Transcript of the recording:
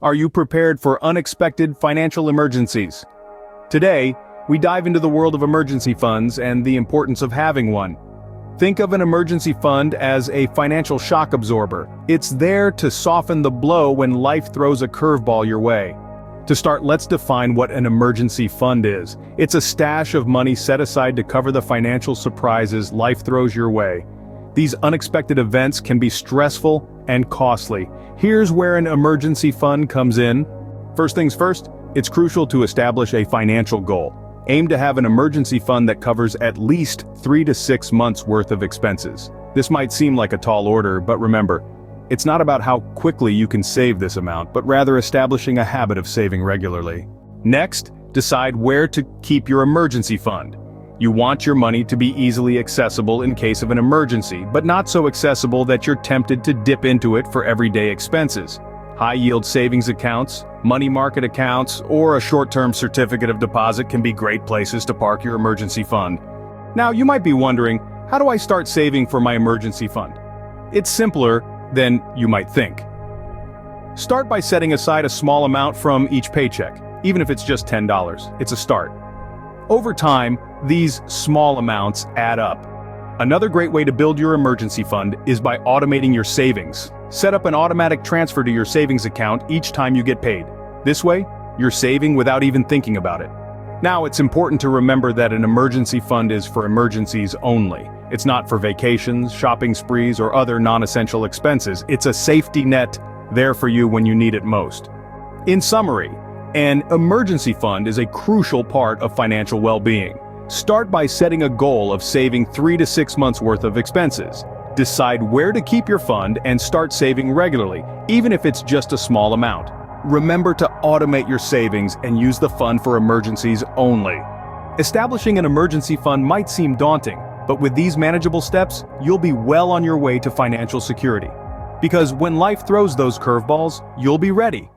Are you prepared for unexpected financial emergencies? Today, we dive into the world of emergency funds and the importance of having one. Think of an emergency fund as a financial shock absorber. It's there to soften the blow when life throws a curveball your way. To start, let's define what an emergency fund is. It's a stash of money set aside to cover the financial surprises life throws your way. These unexpected events can be stressful and costly. Here's where an emergency fund comes in. First things first, it's crucial to establish a financial goal. Aim to have an emergency fund that covers at least 3 to 6 months worth of expenses. This might seem like a tall order, but remember, it's not about how quickly you can save this amount, but rather establishing a habit of saving regularly. Next, decide where to keep your emergency fund. You want your money to be easily accessible in case of an emergency, but not so accessible that you're tempted to dip into it for everyday expenses. High-yield savings accounts, money market accounts, or a short-term certificate of deposit can be great places to park your emergency fund. Now, you might be wondering, how do I start saving for my emergency fund? It's simpler than you might think. Start by setting aside a small amount from each paycheck, even if it's just $10. It's a start. Over time, these small amounts add up. Another great way to build your emergency fund is by automating your savings. Set up an automatic transfer to your savings account each time you get paid. This way, you're saving without even thinking about it. Now, it's important to remember that an emergency fund is for emergencies only. It's not for vacations, shopping sprees, or other non-essential expenses. It's a safety net there for you when you need it most. In summary, an emergency fund is a crucial part of financial well-being. Start by setting a goal of saving 3 to 6 months worth of expenses. Decide where to keep your fund and start saving regularly, even if it's just a small amount. Remember to automate your savings and use the fund for emergencies only. Establishing an emergency fund might seem daunting, but with these manageable steps, you'll be well on your way to financial security. Because when life throws those curveballs, you'll be ready.